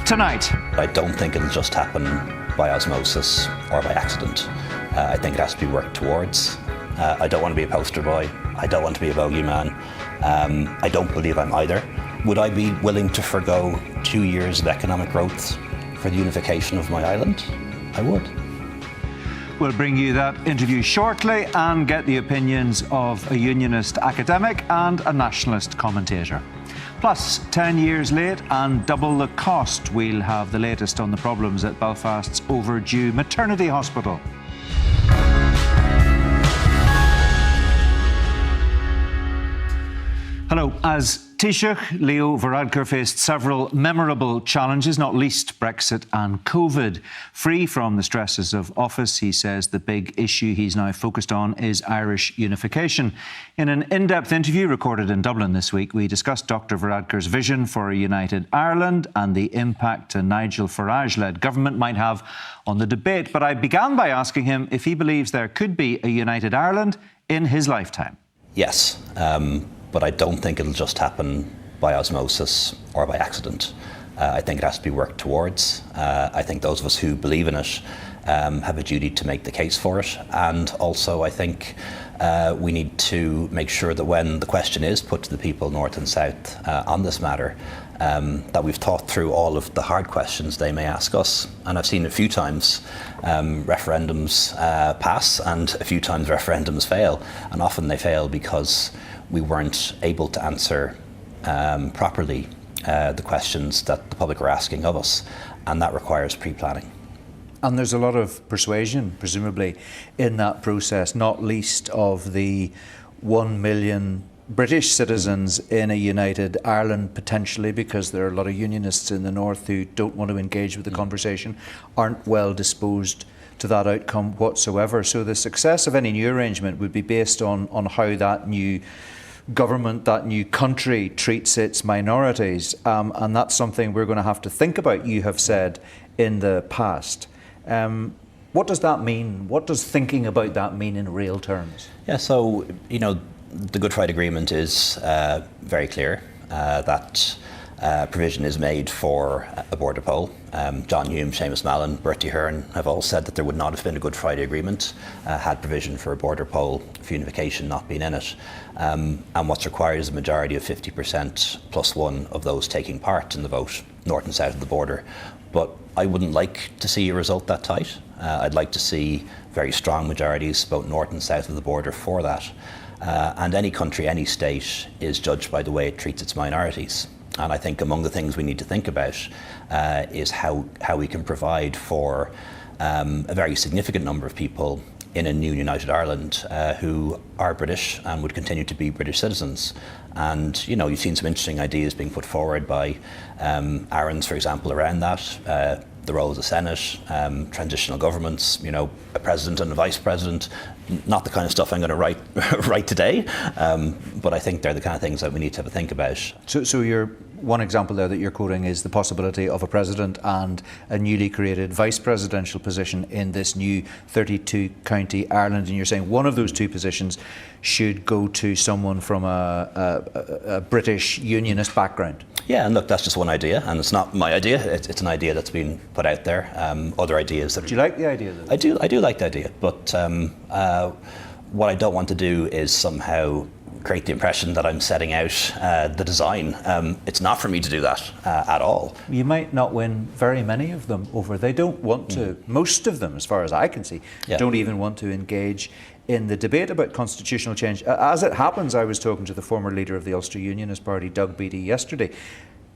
tonight. I don't think it'll just happen by osmosis or by accident. I think it has to be worked towards. I don't want to be a poster boy. I don't want to be a bogeyman. I don't believe I'm either. Would I be willing to forgo 2 years of economic growth for the unification of my island? I would. We'll bring you that interview shortly and get the opinions of a unionist academic and a nationalist commentator. Plus, 10 years late and double the cost. We'll have the latest on the problems at Belfast's overdue maternity hospital. Hello. As Taoiseach, Leo Varadkar faced several memorable challenges, not least Brexit and COVID. Free from the stresses of office, he says the big issue he's now focused on is Irish unification. In an in-depth interview recorded in Dublin this week, we discussed Dr Varadkar's vision for a united Ireland and the impact a Nigel Farage-led government might have on the debate. But I began by asking him if he believes there could be a united Ireland in his lifetime. Yes. But I don't think it'll just happen by osmosis or by accident. I think it has to be worked towards. I think those of us who believe in it have a duty to make the case for it. And also I think we need to make sure that when the question is put to the people north and south on this matter, that we've thought through all of the hard questions they may ask us. And I've seen a few times referendums pass and a few times referendums fail. And often they fail because we weren't able to answer properly the questions that the public were asking of us, and that requires pre-planning. And there's a lot of persuasion, presumably, in that process, not least of the 1 million British citizens in a united Ireland, potentially, because there are a lot of unionists in the north who don't want to engage with the conversation, aren't well disposed to that outcome whatsoever. So the success of any new arrangement would be based on how that new government, that new country treats its minorities, and that's something we're going to have to think about, you have said in the past. What does that mean? What does thinking about that mean in real terms? Yeah, so, the Good Friday Agreement is very clear that provision is made for a border poll. John Hume, Seamus Mallon, Bertie Ahern have all said that there would not have been a Good Friday Agreement had provision for a border poll for unification not been in it. And what's required is a majority of 50% plus one of those taking part in the vote, north and south of the border. But I wouldn't like to see a result that tight. I'd like to see very strong majorities, both north and south of the border, for that. And any country, any state, is judged by the way it treats its minorities. And I think among the things we need to think about is how we can provide for a very significant number of people in a new united Ireland who are British and would continue to be British citizens. And, you've seen some interesting ideas being put forward by Aaron's, for example, around that. The role of the Senate, transitional governments, a president and a vice president, not the kind of stuff I'm going to write today, but I think they're the kind of things that we need to have a think about. So your one example there that you're quoting is the possibility of a president and a newly created vice presidential position in this new 32 county Ireland, and you're saying one of those two positions should go to someone from a British unionist background. Yeah, and look, that's just one idea, and it's not my idea. It's an idea that's been put out there. Other ideas that. Do you like the idea? I do like the idea, but what I don't want to do is somehow create the impression that I'm setting out the design. It's not for me to do that at all. You might not win very many of them over. They don't want to. Most of them, as far as I can see, don't even want to engage in the debate about constitutional change. As it happens, I was talking to the former leader of the Ulster Unionist Party, Doug Beattie, yesterday,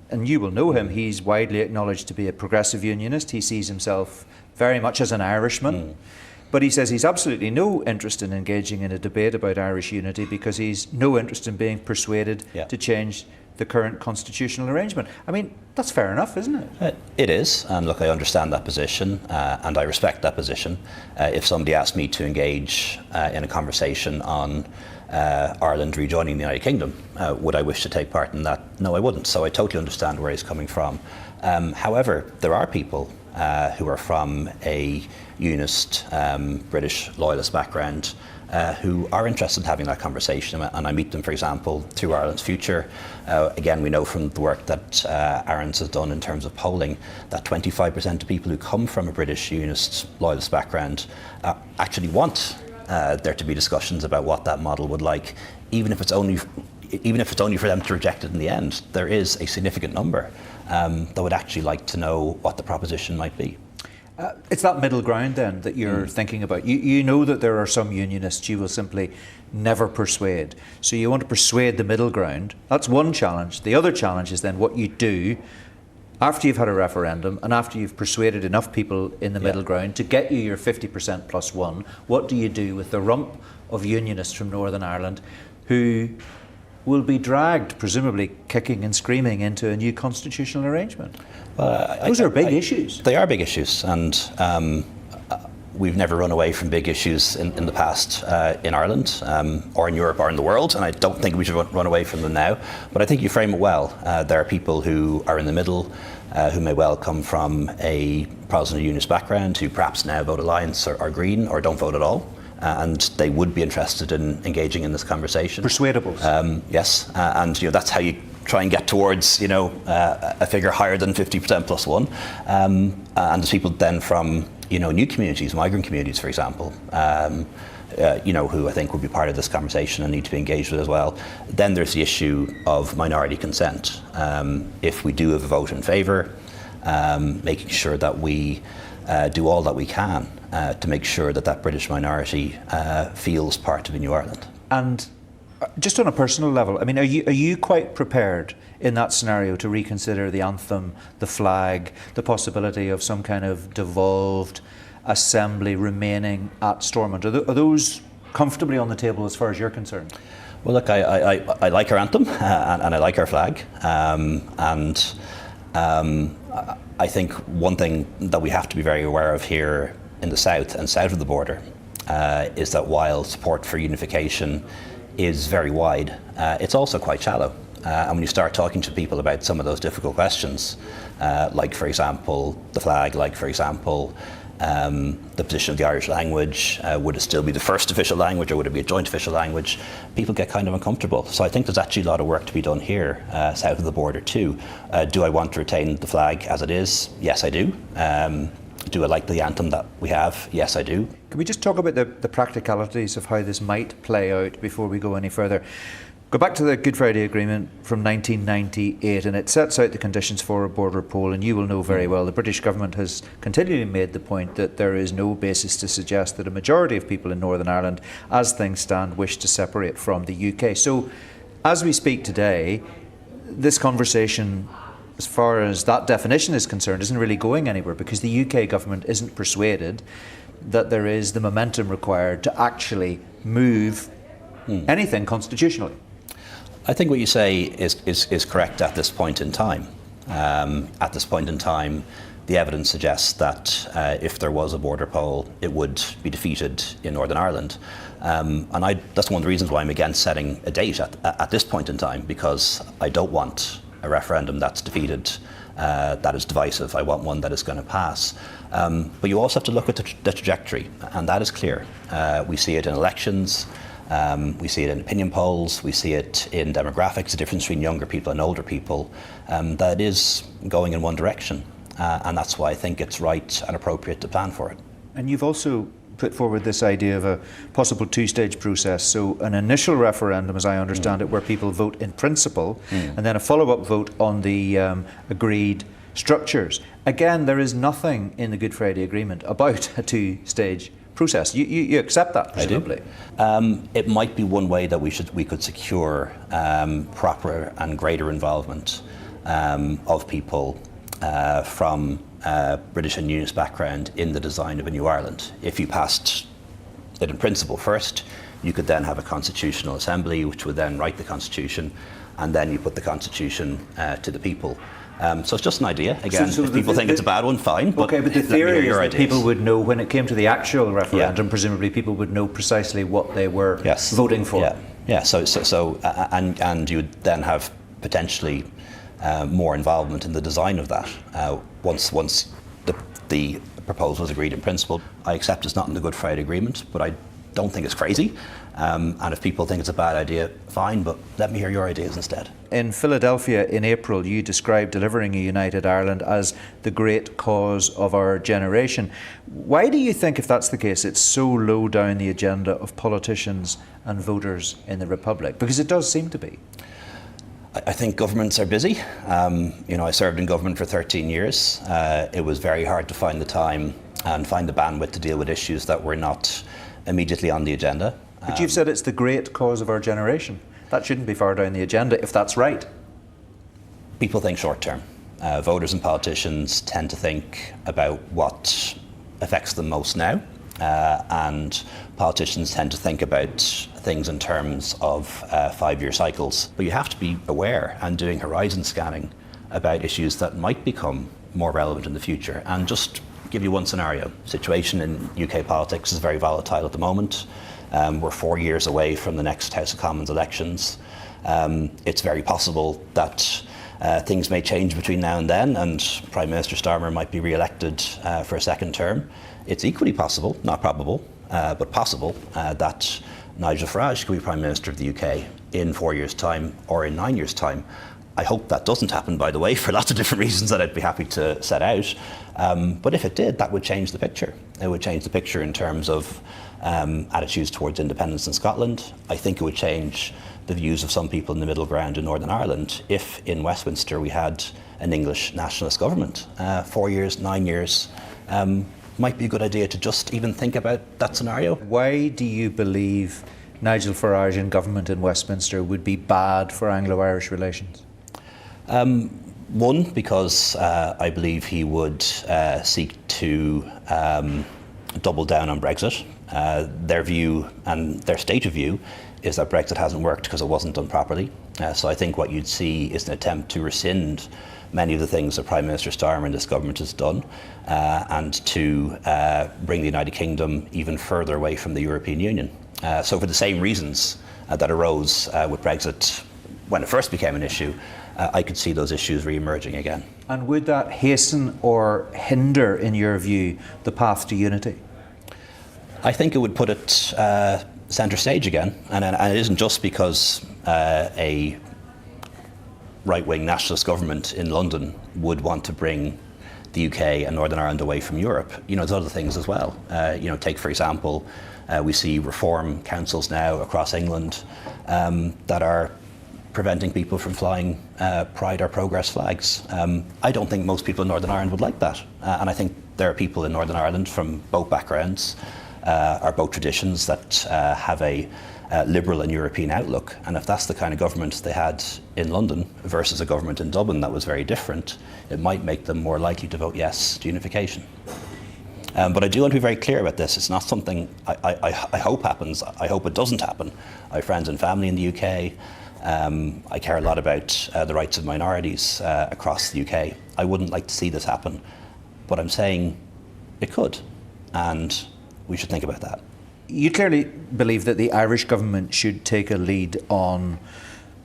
and you will know him. He's widely acknowledged to be a progressive unionist. He sees himself very much as an Irishman. But he says he's absolutely no interest in engaging in a debate about Irish unity because he's no interest in being persuaded to change the current constitutional arrangement. I mean, that's fair enough, isn't it? It is, and look, I understand that position and I respect that position. If somebody asked me to engage in a conversation on Ireland rejoining the United Kingdom, would I wish to take part in that? No, I wouldn't. So I totally understand where he's coming from. However, there are people who are from a unionist, British loyalist background who are interested in having that conversation, and I meet them, for example, through Ireland's Future. Again, we know from the work that Aaron's has done in terms of polling that 25% of people who come from a British Unionist loyalist background actually want there to be discussions about what that model would like, even if it's only for them to reject it in the end. There is a significant number that would actually like to know what the proposition might be. It's that middle ground then that you're thinking about. You know that there are some unionists you will simply never persuade. So you want to persuade the middle ground. That's one challenge. The other challenge is then what you do after you've had a referendum and after you've persuaded enough people in the middle ground to get you your 50% plus one. What do you do with the rump of unionists from Northern Ireland who will be dragged, presumably kicking and screaming, into a new constitutional arrangement? Those are big issues. They are big issues, and we've never run away from big issues in the past in Ireland or in Europe or in the world, and I don't think we should run away from them now. But I think you frame it well. There are people who are in the middle, who may well come from a Protestant Unionist background, who perhaps now vote Alliance or Green or don't vote at all. And they would be interested in engaging in this conversation. Persuadables. Yes, and that's how you try and get towards a figure higher than 50% plus one. And there's people then from new communities, migrant communities, for example, who I think would be part of this conversation and need to be engaged with as well. Then there's the issue of minority consent. If we do have a vote in favour, making sure that we do all that we can to make sure that British minority feels part of a new Ireland. And just on a personal level, I mean, are you quite prepared in that scenario to reconsider the anthem, the flag, the possibility of some kind of devolved assembly remaining at Stormont? Are those comfortably on the table as far as you're concerned? Well, look, I like our anthem and I like our flag, I think one thing that we have to be very aware of here in the south and south of the border is that while support for unification is very wide, it's also quite shallow. And when you start talking to people about some of those difficult questions, like, for example, the flag, like, for example, the position of the Irish language, would it still be the first official language or would it be a joint official language? People get kind of uncomfortable. So I think there's actually a lot of work to be done here, south of the border too. Do I want to retain the flag as it is? Yes, I do. Do I like the anthem that we have? Yes, I do. Can we just talk about the practicalities of how this might play out before we go any further? Go back to the Good Friday Agreement from 1998, and it sets out the conditions for a border poll, and you will know very well the British government has continually made the point that there is no basis to suggest that a majority of people in Northern Ireland, as things stand, wish to separate from the UK. So, as we speak today, this conversation, as far as that definition is concerned, isn't really going anywhere because the UK government isn't persuaded that there is the momentum required to actually move anything constitutionally. I think what you say is correct at this point in time. At this point in time, the evidence suggests that if there was a border poll, it would be defeated in Northern Ireland. And that's one of the reasons why I'm against setting a date at this point in time, because I don't want a referendum that's defeated, that is divisive. I want one that is going to pass. But you also have to look at the trajectory, and that is clear. We see it in elections. We see it in opinion polls, we see it in demographics, the difference between younger people and older people, that is going in one direction. And that's why I think it's right and appropriate to plan for it. And you've also put forward this idea of a possible two-stage process. So an initial referendum, as I understand it, where people vote in principle, and then a follow-up vote on the agreed structures. Again, there is nothing in the Good Friday Agreement about a two-stage process. You accept that, presumably? I do. It might be one way that we could secure proper and greater involvement of people from British and Unionist background in the design of a new Ireland. If you passed it in principle first, you could then have a constitutional assembly which would then write the constitution, and then you put the constitution to the people. So it's just an idea. Again, if people think it's a bad one, fine. But okay, but the theory is that ideas. people would know when it came to the actual referendum. Presumably, people would know precisely what they were voting for. Yeah. So, and you would then have potentially more involvement in the design of that once the proposal was agreed in principle. I accept it's not in the Good Friday Agreement, but I don't think it's crazy. And if people think it's a bad idea, fine, but let me hear your ideas instead. In Philadelphia in April, you described delivering a united Ireland as the great cause of our generation. Why do you think, if that's the case, it's so low down the agenda of politicians and voters in the Republic? Because it does seem to be. I think governments are busy. I served in government for 13 years. It was very hard to find the time and find the bandwidth to deal with issues that were not immediately on the agenda. But you've said it's the great cause of our generation. That shouldn't be far down the agenda, if that's right. People think short term. Voters and politicians tend to think about what affects them most now. And politicians tend to think about things in terms of 5-year cycles. But you have to be aware and doing horizon scanning about issues that might become more relevant in the future. And just give you one scenario. Situation in UK politics is very volatile at the moment. We're 4 years away from the next House of Commons elections. It's very possible that things may change between now and then, and Prime Minister Starmer might be re-elected for a second term. It's equally possible, not probable, but possible, that Nigel Farage could be Prime Minister of the UK in 4 years' time or in 9 years' time. I hope that doesn't happen, by the way, for lots of different reasons that I'd be happy to set out. But if it did, that would change the picture. It would change the picture in terms of attitudes towards independence in Scotland. I think it would change the views of some people in the middle ground in Northern Ireland if in Westminster we had an English nationalist government. 4 years, 9 years might be a good idea to just even think about that scenario. Why do you believe Nigel Farage in government in Westminster would be bad for Anglo-Irish relations? One, because I believe he would seek to double down on Brexit. Their view and their stated view is that Brexit hasn't worked because it wasn't done properly. So I think what you'd see is an attempt to rescind many of the things that Prime Minister Starmer and this government has done and to bring the United Kingdom even further away from the European Union. So for the same reasons that arose with Brexit when it first became an issue, I could see those issues re-emerging again. And would that hasten or hinder, in your view, the path to unity? I think it would put it centre stage again, and it isn't just because a right-wing nationalist government in London would want to bring the UK and Northern Ireland away from Europe. There's other things as well. Take for example, we see reform councils now across England that are preventing people from flying Pride or Progress flags. I don't think most people in Northern Ireland would like that. And I think there are people in Northern Ireland from both backgrounds or both traditions that have a liberal and European outlook. And if that's the kind of government they had in London versus a government in Dublin that was very different, it might make them more likely to vote yes to unification. But I do want to be very clear about this. It's not something I hope happens. I hope it doesn't happen. I have friends and family in the UK. I care a lot about the rights of minorities across the UK. I wouldn't like to see this happen, but I'm saying it could, and we should think about that. You clearly believe that the Irish government should take a lead on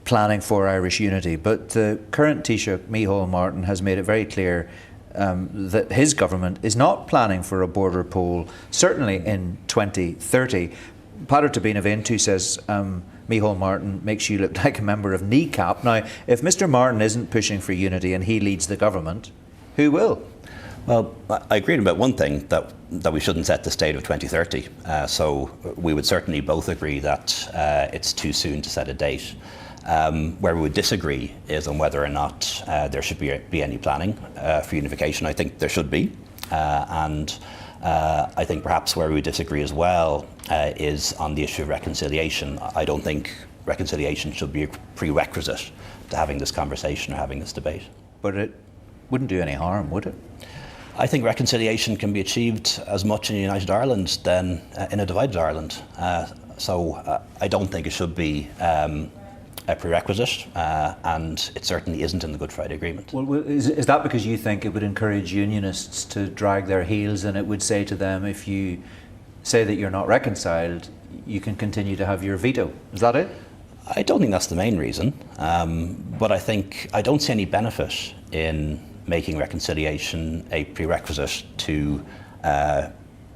planning for Irish unity, but the current Taoiseach, Micheál Martin, has made it very clear that his government is not planning for a border poll, certainly in 2030. Peadar Tabína Bhéintú says Micheál Martin makes you look like a member of NECAP. Now, if Mr Martin isn't pushing for unity and he leads the government, who will? Well, I agree about one thing, that we shouldn't set the date of 2030. So we would certainly both agree that it's too soon to set a date. Where we would disagree is on whether or not there should be any planning for unification. I think there should be. And I think perhaps where we disagree as well is on the issue of reconciliation. I don't think reconciliation should be a prerequisite to having this conversation or having this debate. But it wouldn't do any harm, would it? I think reconciliation can be achieved as much in a united Ireland than in a divided Ireland. So I don't think it should be a prerequisite, and it certainly isn't in the Good Friday Agreement. Well, is that because you think it would encourage unionists to drag their heels, and it would say to them, if you say that you're not reconciled, you can continue to have your veto? Is that it? I don't think that's the main reason, but I don't see any benefit in making reconciliation a prerequisite to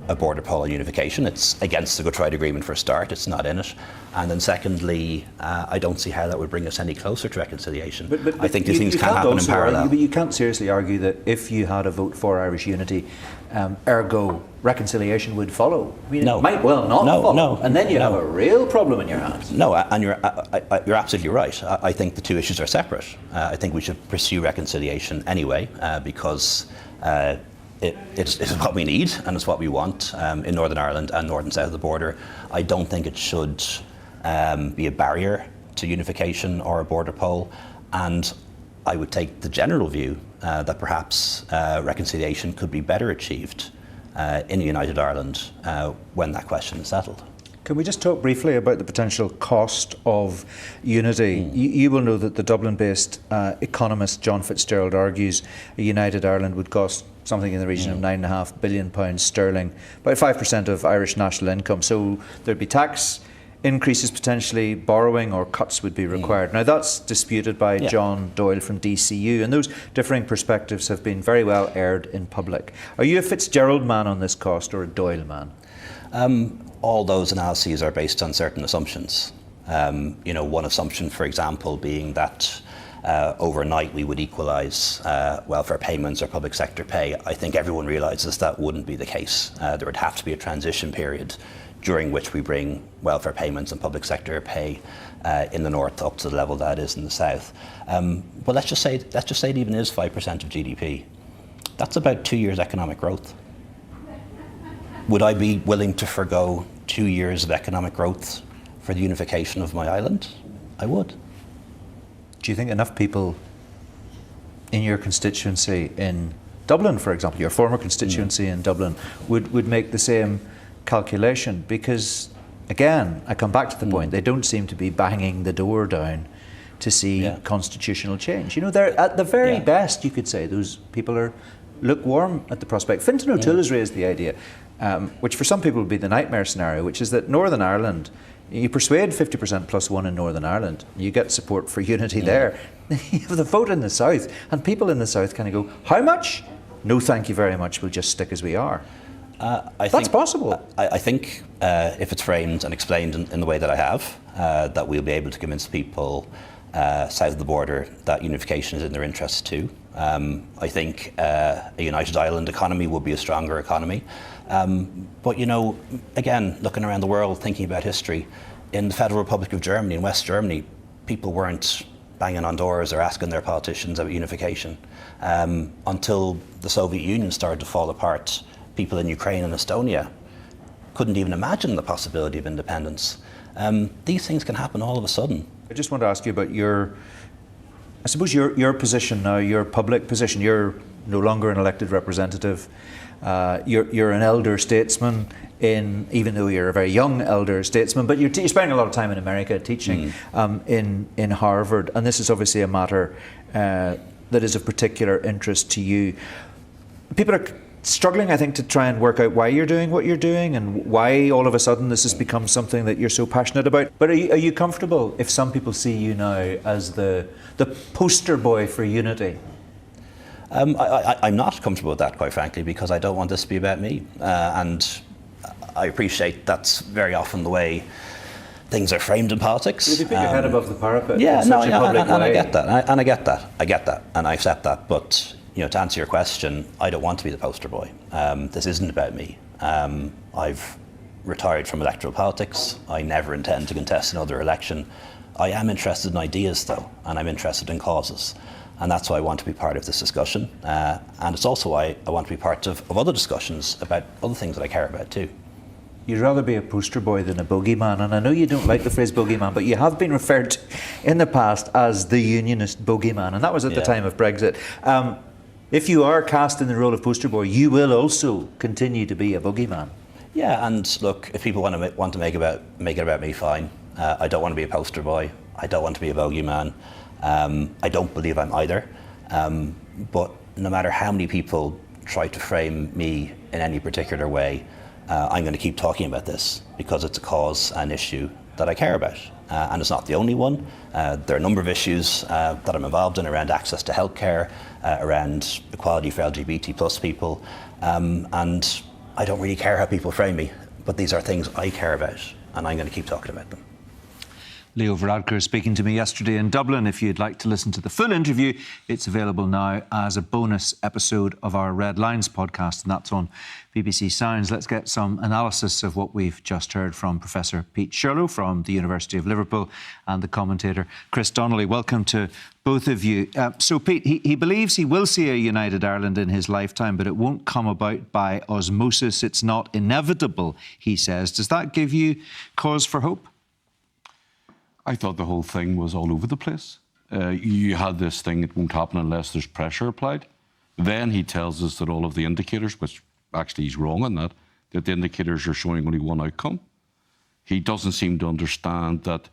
a border poll on unification. It's against the Good Friday Agreement for a start. It's not in it. And then secondly, I don't see how that would bring us any closer to reconciliation. But I think these things can happen in parallel. But you can't seriously argue that if you had a vote for Irish unity, ergo reconciliation would follow. I mean, no. It might well not follow. No, and then you have a real problem in your hands. No, and you're absolutely right. I think the two issues are separate. I think we should pursue reconciliation anyway, because it's what we need and it's what we want in Northern Ireland and north and south of the border. I don't think it should be a barrier to unification or a border poll, and I would take the general view that perhaps reconciliation could be better achieved in a united Ireland when that question is settled. Can we just talk briefly about the potential cost of unity? You will know that the Dublin-based economist John Fitzgerald argues a united Ireland would cost something in the region of £9.5 billion sterling, about 5% of Irish national income. So there'd be tax increases potentially, borrowing or cuts would be required. Now that's disputed by John Doyle from DCU, and those differing perspectives have been very well aired in public. Are you a Fitzgerald man on this cost or a Doyle man? All those analyses are based on certain assumptions. One assumption, for example, being that overnight we would equalise welfare payments or public sector pay. I think everyone realises that wouldn't be the case. There would have to be a transition period during which we bring welfare payments and public sector pay in the north up to the level that is in the south. But let's just say it even is 5% of GDP. That's about 2 years economic growth. Would I be willing to forgo 2 years of economic growth for the unification of my island? I would. Do you think enough people in your constituency in Dublin, for example, your former constituency in Dublin, would make the same calculation? Because, again, I come back to the point, they don't seem to be banging the door down to see constitutional change. They're at the very best, you could say, those people are lukewarm at the prospect. Fintan O'Toole has raised the idea, which for some people would be the nightmare scenario, which is that Northern Ireland, you persuade 50% plus one in Northern Ireland, you get support for unity there. You have the vote in the south, and people in the south kind of go, how much? No, thank you very much, we'll just stick as we are. That's possible. I think if it's framed and explained in the way that I have, that we'll be able to convince people south of the border that unification is in their interests too. I think a united Ireland economy would be a stronger economy. But again, looking around the world, thinking about history, in the Federal Republic of Germany, in West Germany, people weren't banging on doors or asking their politicians about unification. Until the Soviet Union started to fall apart, people in Ukraine and Estonia couldn't even imagine the possibility of independence. These things can happen all of a sudden. I just want to ask you about your position now, your public position. You're no longer an elected representative. You're an elder statesman, even though you're a very young elder statesman, but you're spending a lot of time in America teaching in Harvard, and this is obviously a matter that is of particular interest to you. People are struggling, I think, to try and work out why you're doing what you're doing and why all of a sudden this has become something that you're so passionate about. But are you comfortable if some people see you now as the poster boy for unity? I'm not comfortable with that, quite frankly, because I don't want this to be about me. And I appreciate that's very often the way things are framed in politics. If you put your head above the parapet, yeah, in such a public way. I get that, and I get that, and I accept that. But to answer your question, I don't want to be the poster boy. This isn't about me. I've retired from electoral politics. I never intend to contest another election. I am interested in ideas, though, and I'm interested in causes. And that's why I want to be part of this discussion. And it's also why I want to be part of other discussions about other things that I care about too. You'd rather be a poster boy than a bogeyman. And I know you don't like the phrase bogeyman, but you have been referred to in the past as the unionist bogeyman. And that was at the time of Brexit. If you are cast in the role of poster boy, you will also continue to be a bogeyman. Yeah, and look, if people want to make it about me, fine. I don't want to be a poster boy. I don't want to be a bogeyman. I don't believe I'm either. But no matter how many people try to frame me in any particular way, I'm going to keep talking about this because it's a cause and issue that I care about. And it's not the only one. There are a number of issues that I'm involved in around access to healthcare, around equality for LGBT plus people. And I don't really care how people frame me, but these are things I care about, and I'm going to keep talking about them. Leo Varadkar speaking to me yesterday in Dublin. If you'd like to listen to the full interview, it's available now as a bonus episode of our Red Lines podcast, and that's on BBC Sounds. Let's get some analysis of what we've just heard from Professor Pete Shirlow from the University of Liverpool and the commentator Chris Donnelly. Welcome to both of you. So, Pete, he believes he will see a united Ireland in his lifetime, but it won't come about by osmosis. It's not inevitable, he says. Does that give you cause for hope? I thought the whole thing was all over the place. You had this thing, it won't happen unless there's pressure applied. Then he tells us that all of the indicators, which actually he's wrong on that the indicators are showing only one outcome. He doesn't seem to understand that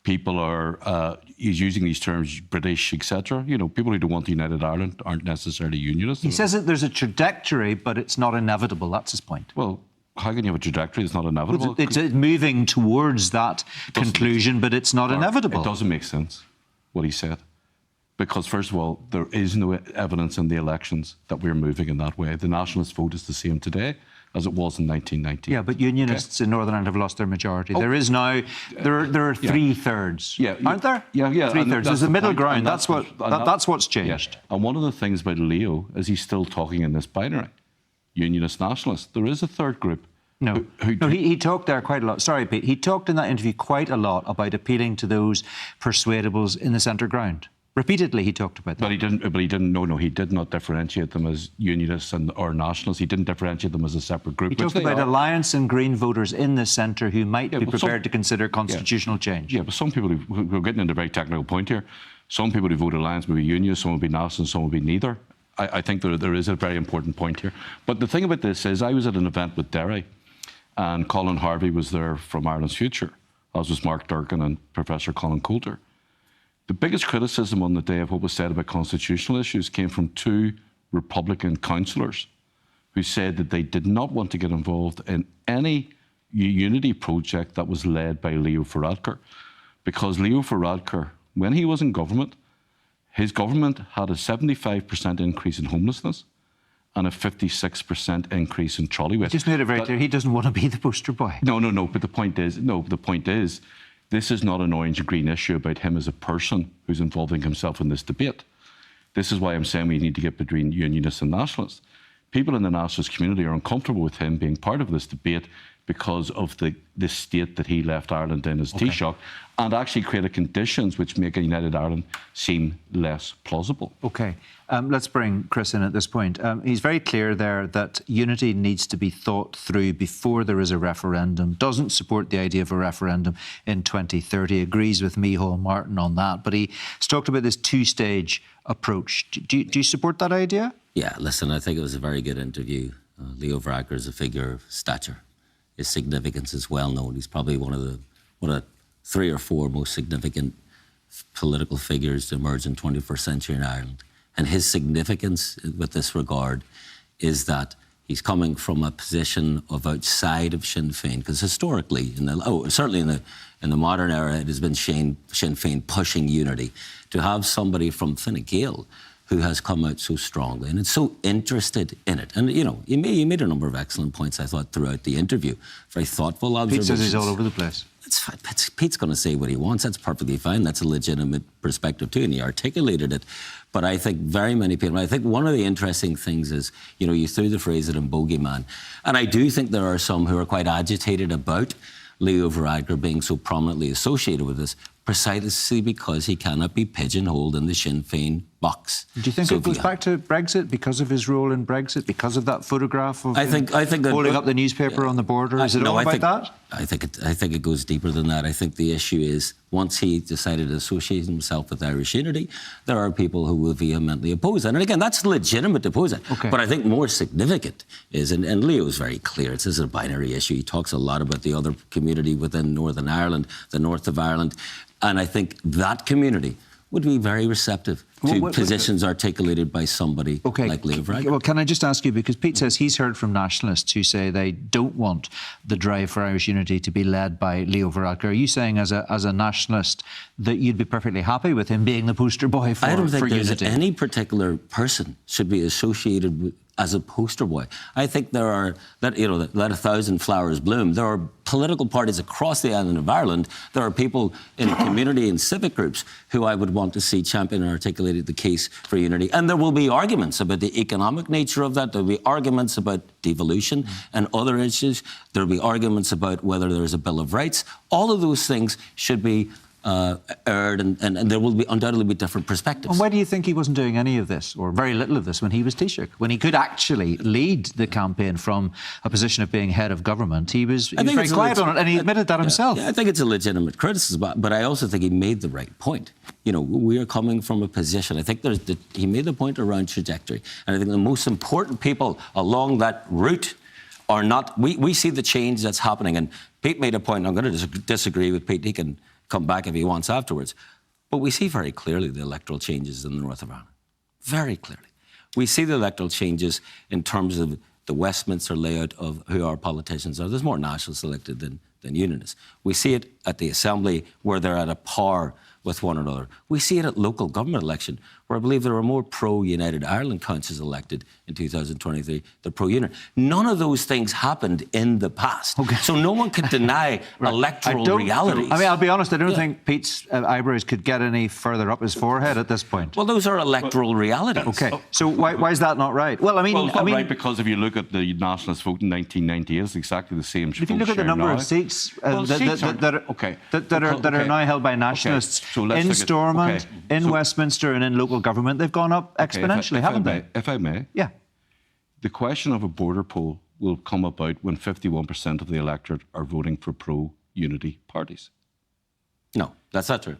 people are, he's using these terms, British, etc. You know, people who don't want the United Ireland aren't necessarily unionists. He says that there's a trajectory, but it's not inevitable. That's his point. Well, how can you have a trajectory that's not inevitable? It's moving towards that conclusion, but it's not inevitable. It doesn't make sense, what he said. Because, first of all, there is no evidence in the elections that we're moving in that way. The nationalist vote is the same today as it was in 1990. Yeah, but unionists in Northern Ireland have lost their majority. There is now, there are three-thirds, aren't there? Yeah. Three-thirds. There's a middle ground. That's what's changed. Yeah. And one of the things about Leo is he's still talking in this binary. Unionist nationalists. There is a third group. No, he talked there quite a lot. Sorry, Pete. He talked in that interview quite a lot about appealing to those persuadables in the centre ground. Repeatedly, he talked about that. But he didn't. No, he did not differentiate them as unionists or nationalists. He didn't differentiate them as a separate group. He talked about alliance and Green voters in the centre who might be prepared to consider constitutional change. Yeah, but some people we're getting into a very technical point here. Some people who vote alliance will be unionists, some will be nationalists, some will be neither. I think there is a very important point here. But the thing about this is, I was at an event with Derry, and Colin Harvey was there from Ireland's Future, as was Mark Durkin and Professor Colin Coulter. The biggest criticism on the day of what was said about constitutional issues came from two Republican councillors who said that they did not want to get involved in any unity project that was led by Leo Varadkar, because Leo Varadkar, when he was in government, his government had a 75% increase in homelessness and a 56% increase in trolley weight. Just made it very clear he doesn't want to be the poster boy. No. But the point is, this is not an orange and green issue about him as a person who's involving himself in this debate. This is why I'm saying we need to get between unionists and nationalists. People in the nationalist community are uncomfortable with him being part of this debate because of the state that he left Ireland in as Taoiseach, and actually created conditions which make a united Ireland seem less plausible. OK. Let's bring Chris in at this point. He's very clear there that unity needs to be thought through before there is a referendum, doesn't support the idea of a referendum in 2030, agrees with Micheál Martin on that, but he's talked about this two-stage approach. Do you support that idea? Yeah, listen, I think it was a very good interview. Leo Varadkar is a figure of stature. His significance is well known. He's probably one of 3 or 4 most significant political figures to emerge in 21st century in Ireland. And his significance with this regard is that he's coming from a position of outside of Sinn Féin, because historically, certainly in the modern era, it has been Sinn Féin pushing unity. To have somebody from Fine Gael who has come out so strongly and is so interested in it. And, you know, he made a number of excellent points, I thought, throughout the interview. Very thoughtful observations. Pete says he's all over the place. It's fine. Pete's going to say what he wants. That's perfectly fine. That's a legitimate perspective too, and he articulated it. But I think very many people, I think one of the interesting things is, you know, you threw the phrase at him, bogeyman. And I do think there are some who are quite agitated about Leo Varadkar being so prominently associated with this, precisely because he cannot be pigeonholed in the Sinn Féin box. Do you think it goes back to Brexit because of his role in Brexit, because of that photograph of holding up the newspaper on the border? Is it all about that? I think it goes deeper than that. I think the issue is, once he decided to associate himself with Irish unity, there are people who will vehemently oppose that. And again, that's legitimate to oppose it. Okay. But I think more significant is, and Leo is very clear, this is a binary issue. He talks a lot about the other community within Northern Ireland, the north of Ireland. And I think that community would be very receptive to positions articulated by somebody like Leo Varadkar. Well, can I just ask you, because Pete says he's heard from nationalists who say they don't want the drive for Irish unity to be led by Leo Varadkar. Are you saying as a nationalist that you'd be perfectly happy with him being the poster boy for unity? I don't think there's any particular person should be associated as a poster boy. I think there are, let 1,000 flowers bloom. There are political parties across the island of Ireland. There are people in community and civic groups who I would want to see champion and articulate the case for unity. And there will be arguments about the economic nature of that. There will be arguments about devolution and other issues. There will be arguments about whether there is a Bill of Rights. All of those things should be aired, and there will be undoubtedly be different perspectives. And why do you think he wasn't doing any of this, or very little of this, when he was Taoiseach? When he could actually lead the campaign from a position of being head of government, he was very quiet on it, and he admitted that himself. Yeah, I think it's a legitimate criticism, but I also think he made the right point. We are coming from a position. I think he made the point around trajectory, and I think the most important people along that route are not. We see the change that's happening, and Pete made a point. I'm going to disagree with Pete. He can come back if he wants afterwards. But we see very clearly the electoral changes in the north of Ireland. Very clearly. We see the electoral changes in terms of the Westminster layout of who our politicians are. There's more nationalists elected than unionists. We see it at the Assembly, where they're at a par with one another. We see it at local government election, where I believe there are more pro-United Ireland councils elected in 2023 than pro-Union. None of those things happened in the past. Okay. So no one can deny electoral realities. I mean, I'll be honest, I don't think Pete's eyebrows could get any further up his forehead at this point. Well, those are electoral realities. Okay, so why is that not right? Well, it's not right because if you look at the nationalist vote in 1998, it's exactly the same. If you look at the number of seats that are now held by nationalists in Stormont, in Westminster and in local government, they've gone up exponentially, haven't they? If I may. Yeah. The question of a border poll will come about when 51% of the electorate are voting for pro-unity parties. No, that's not true.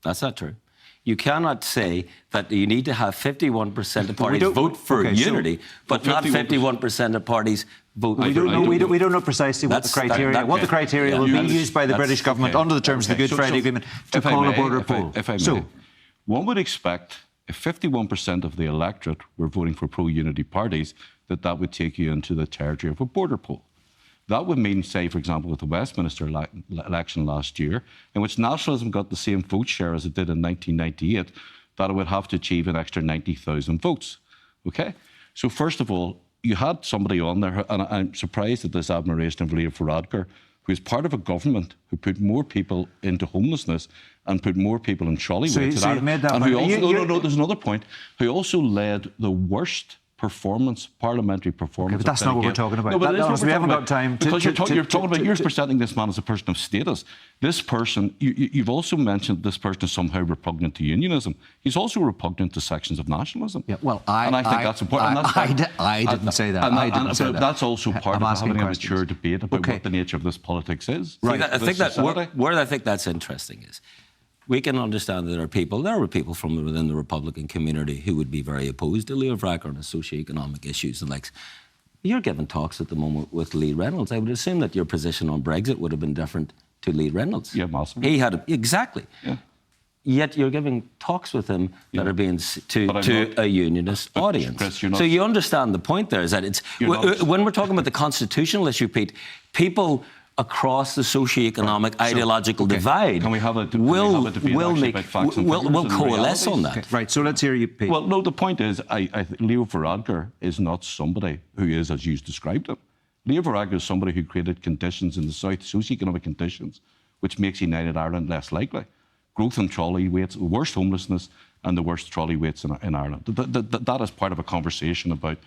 That's not true. You cannot say that you need to have 51% of parties vote for unity, but not 51% of parties vote for unity. We don't know precisely what the criteria will be used by the British government under the terms of the Good Friday Agreement to call a border poll. If I may, one would expect if 51% of the electorate were voting for pro-unity parties, that would take you into the territory of a border poll. That would mean, say, for example, with the Westminster election last year, in which nationalism got the same vote share as it did in 1998, that it would have to achieve an extra 90,000 votes. Okay? So first of all, you had somebody on there, and I'm surprised at this admiration of Leo Varadkar, who is part of a government who put more people into homelessness and put more people in trolley waits. So you've made that point. There's another point. Who also led the worst parliamentary performance. Okay, but that's not what we're talking about. No, but we haven't got time. Because you're presenting this man as a person of status. This person, you've also mentioned this person is somehow repugnant to unionism. He's also repugnant to sections of nationalism. Yeah, well, I think that's important. I didn't say that. I didn't say that. That's also part of having a mature debate about what the nature of this politics is. Right. I think where I think that's interesting is, we can understand that there are people from within the Republican community who would be very opposed to Leo Varadkar on socio-economic issues and likes. You're giving talks at the moment with Lee Reynolds. I would assume that your position on Brexit would have been different to Lee Reynolds. Yeah, massively. He had exactly. Yeah. Yet you're giving talks with him that are being to a unionist audience. Chris, so you understand the point there is that it's when we're talking about the constitutional issue, Pete, people across the socio-economic ideological divide will coalesce on that. Okay. Right, so let's hear you, Pete. Well, no, the point is, Leo Varadkar is not somebody who is, as you described him. Leo Varadkar is somebody who created conditions in the south, socio-economic conditions, which makes United Ireland less likely. Growth in trolley waits, worst homelessness and the worst trolley waits in Ireland. That is part of a conversation about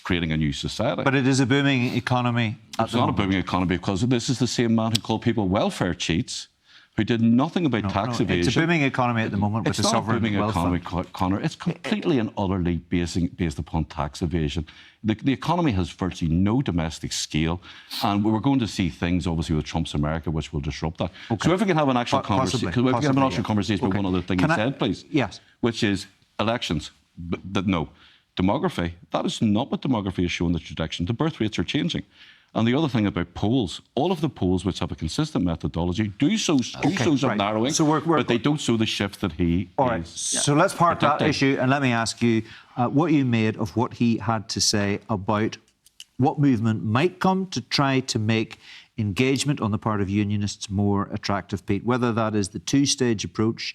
creating a new society. But it is a booming economy. It's not a booming economy because this is the same man who called people welfare cheats, who did nothing about tax evasion. It's a booming economy at the moment with the sovereign wealth fund. It's not a booming economy, Conor. It's completely and utterly based upon tax evasion. The economy has virtually no domestic scale, and we're going to see things, obviously, with Trump's America, which will disrupt that. Okay. So if we can have an actual conversation, about one other thing you said, please. Yes. Which is elections. No. Demography, that is not what demography is showing the trajectory. The birth rates are changing. And the other thing about polls, all of the polls which have a consistent methodology do so narrowing, but they don't show the shift that he All right, so let's park that issue and let me ask you what you made of what he had to say about what movement might come to try to make engagement on the part of unionists more attractive, Pete? Whether that is the two-stage approach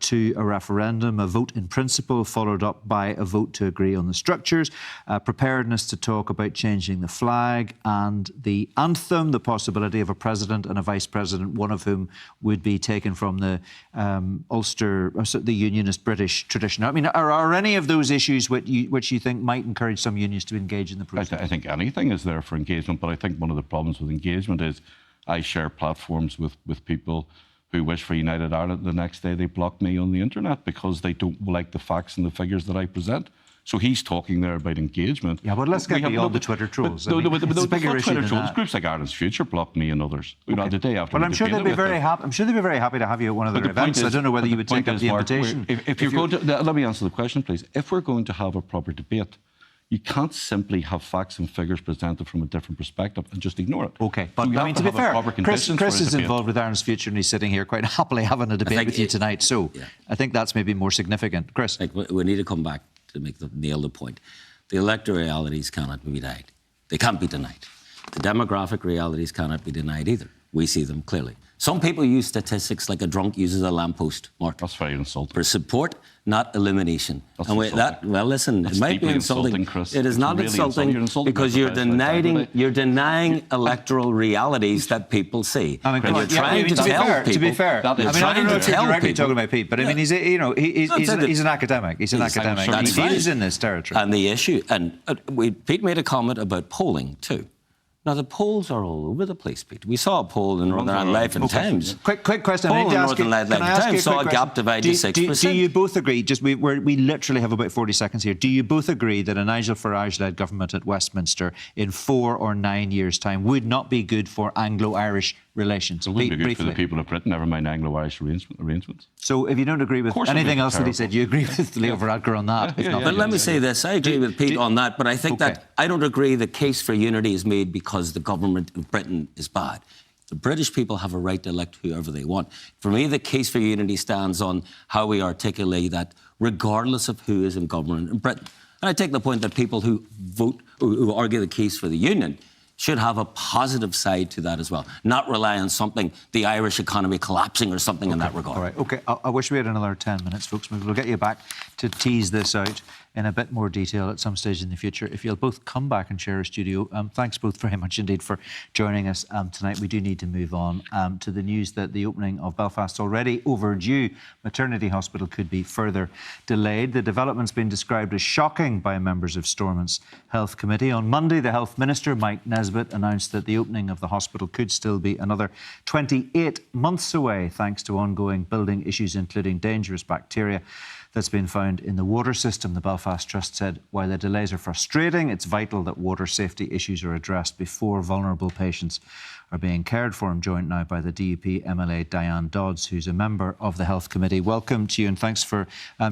to a referendum, a vote in principle followed up by a vote to agree on the structures, preparedness to talk about changing the flag and the anthem, the possibility of a president and a vice president, one of whom would be taken from the Ulster, the unionist British tradition. I mean, are any of those issues which you think might encourage some unions to engage in the process? I think anything is there for engagement, but I think one of the problems with engagement is I share platforms with people who wish for United Ireland. The next day they block me on the internet because they don't like the facts and the figures that I present. So he's talking there about engagement. Yeah, but let's get beyond the Twitter trolls. But it's a bigger issue than that. Groups like Ireland's Future block me and others. Okay. You know, the day after. Well, I'm sure they'd be very happy. I'm sure they'd be very happy to have you at one of their events. I don't know whether you would take up the invitation. If you're going to, let me answer the question, please. If we're going to have a proper debate, you can't simply have facts and figures presented from a different perspective and just ignore it. OK, but I mean, to be fair, Chris is involved with Ireland's Future and he's sitting here quite happily having a debate with you tonight. So I think that's maybe more significant. Chris? We need to come back to nail the point. The electoral realities cannot be denied. They can't be denied. The demographic realities cannot be denied either. We see them clearly. Some people use statistics like a drunk uses a lamppost, Mark. That's very insulting. For support, not elimination. That's and insulting. Well, listen, That's it might be insulting. Chris. It is not really insulting because you're denying electoral realities that people see. I mean, and you're trying to tell people. To be fair, I mean, I don't know if you're directly talking about Pete, but I mean, he's an academic. He's an academic. He is in this territory. And the issue, and Pete made a comment about polling too. Now, the polls are all over the place, Pete. We saw a poll in Northern Ireland Life and Times. Quick question. Poll in Northern Ireland Life and Times saw a gap divided 6%. Do you both agree, we literally have about 40 seconds here, do you both agree that a Nigel Farage-led government at Westminster in 4 or 9 years' time would not be good for Anglo-Irish relations? It wouldn't be good for the people of Britain, never mind Anglo-Irish arrangements. So if you don't agree with anything else that he said, you agree with Leo Varadkar on that? But let me say this, I agree with Pete on that, but I think that I don't agree the case for unity is made because the government of Britain is bad. The British people have a right to elect whoever they want. For me, the case for unity stands on how we articulate that regardless of who is in government in Britain. And I take the point that people who vote, who argue the case for the union, should have a positive side to that as well, not rely on something, the Irish economy collapsing or something in that regard. All right, OK. I wish we had another 10 minutes, folks. Maybe we'll get you back to tease this out in a bit more detail at some stage in the future. If you'll both come back and share a studio, thanks both very much indeed for joining us tonight. We do need to move on to the news that the opening of Belfast's already overdue maternity hospital could be further delayed. The development's been described as shocking by members of Stormont's Health Committee. On Monday, the Health Minister, Mike Nesbitt, announced that the opening of the hospital could still be another 28 months away, thanks to ongoing building issues, including dangerous bacteria that's been found in the water system. The Belfast Trust said, while the delays are frustrating, it's vital that water safety issues are addressed before vulnerable patients are being cared for. I'm joined now by the DUP MLA Diane Dodds, who's a member of the Health Committee. Welcome to you and thanks for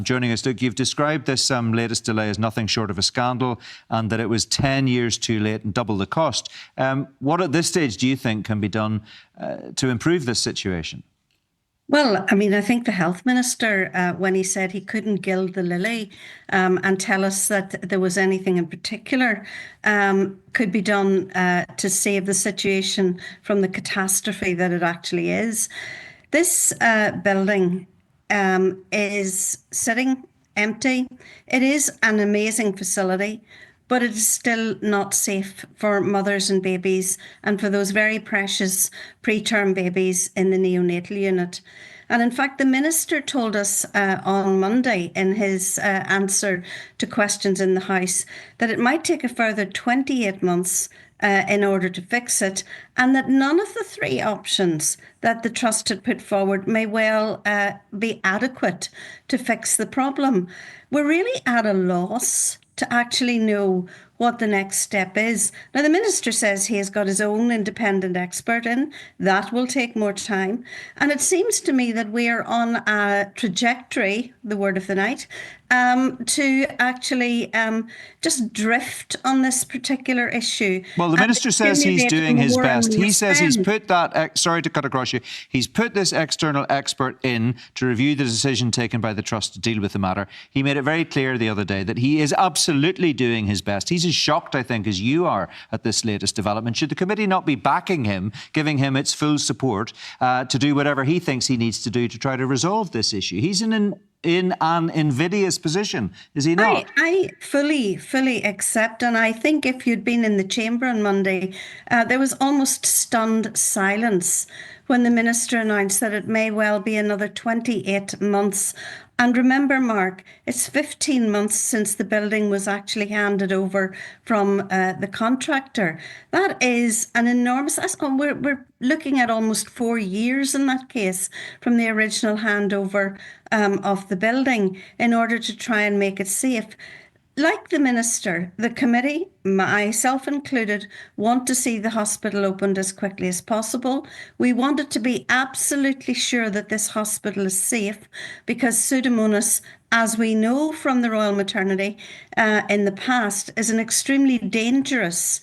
joining us. Look, you've described this latest delay as nothing short of a scandal and that it was 10 years too late and double the cost. What at this stage do you think can be done to improve this situation? Well, I mean, I think the health minister, when he said he couldn't gild the lily and tell us that there was anything in particular could be done to save the situation from the catastrophe that it actually is. This building is sitting empty. It is an amazing facility, but it is still not safe for mothers and babies and for those very precious preterm babies in the neonatal unit. And in fact, the minister told us on Monday in his answer to questions in the House that it might take a further 28 months in order to fix it, and that none of the 3 options that the Trust had put forward may well be adequate to fix the problem. We're really at a loss to actually know what the next step is. Now, the minister says he has got his own independent expert in. That will take more time. And it seems to me that we are on a trajectory, the word of the night, to actually just drift on this particular issue. Well, the minister says he's doing his best. He says he's put that, sorry to cut across you, he's put this external expert in to review the decision taken by the Trust to deal with the matter. He made it very clear the other day that he is absolutely doing his best. He's as as shocked, I think, as you are at this latest development. Should the committee not be backing him, giving him its full support to do whatever he thinks he needs to do to try to resolve this issue? He's in an invidious position, is he not? I fully accept, and I think if you'd been in the chamber on Monday, there was almost stunned silence when the minister announced that it may well be another 28 months. And remember, Mark, it's 15 months since the building was actually handed over from the contractor. That is an enormous... We're looking at almost 4 years in that case from the original handover of the building in order to try and make it safe. Like the minister, the committee, myself included, want to see the hospital opened as quickly as possible. We wanted to be absolutely sure that this hospital is safe because Pseudomonas, as we know from the Royal Maternity in the past, is an extremely dangerous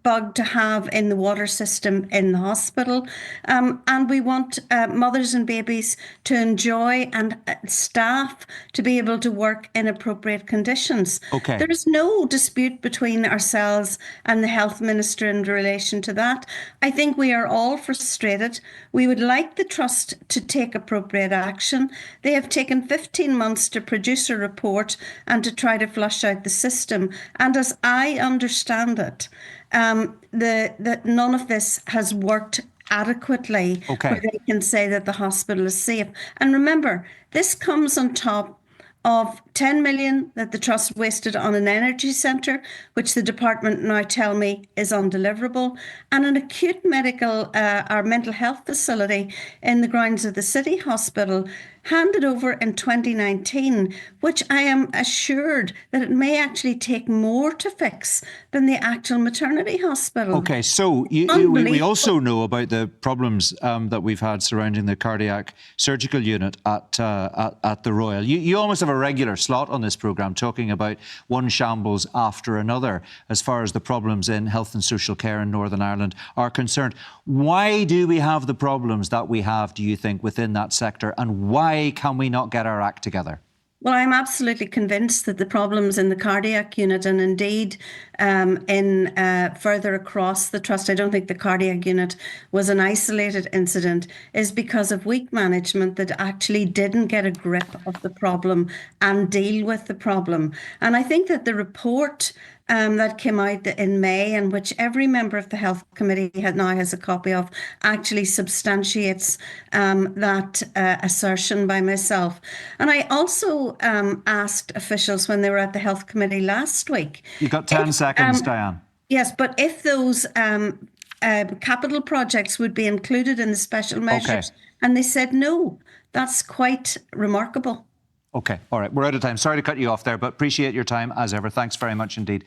bug to have in the water system in the hospital. And we want mothers and babies to enjoy and staff to be able to work in appropriate conditions. Okay. There is no dispute between ourselves and the health minister in relation to that. I think we are all frustrated. We would like the trust to take appropriate action. They have taken 15 months to produce a report and to try to flush out the system. And as I understand it, that none of this has worked adequately where they can say that the hospital is safe. And remember, this comes on top of 10 million that the Trust wasted on an energy centre, which the department now tell me is undeliverable, and an acute medical or mental health facility in the grounds of the City Hospital handed over in 2019, which I am assured that it may actually take more to fix than the actual maternity hospital. Okay, so we also know about the problems that we've had surrounding the cardiac surgical unit at the Royal. You almost have a regular slot on this programme talking about one shambles after another as far as the problems in health and social care in Northern Ireland are concerned. Why do we have the problems that we have, do you think, within that sector, and why can we not get our act together? Well, I'm absolutely convinced that the problems in the cardiac unit and indeed in further across the Trust, I don't think the cardiac unit was an isolated incident, is because of weak management that actually didn't get a grip of the problem and deal with the problem. And I think that the report that came out in May, and which every member of the Health Committee now has a copy of, actually substantiates that assertion by myself. And I also asked officials when they were at the Health Committee last week. You've got 10 seconds, Diane. Yes, but if those capital projects would be included in the special measures, and they said no. That's quite remarkable. Okay, all right, we're out of time. Sorry to cut you off there, but appreciate your time as ever. Thanks very much indeed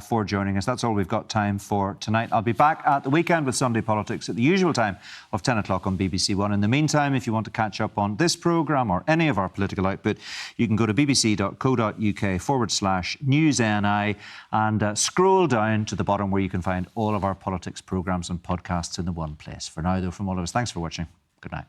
for joining us. That's all we've got time for tonight. I'll be back at the weekend with Sunday Politics at the usual time of 10 o'clock on BBC One. In the meantime, if you want to catch up on this programme or any of our political output, you can go to bbc.co.uk/newsni and scroll down to the bottom where you can find all of our politics programmes and podcasts in the one place. For now, though, from all of us, thanks for watching. Good night.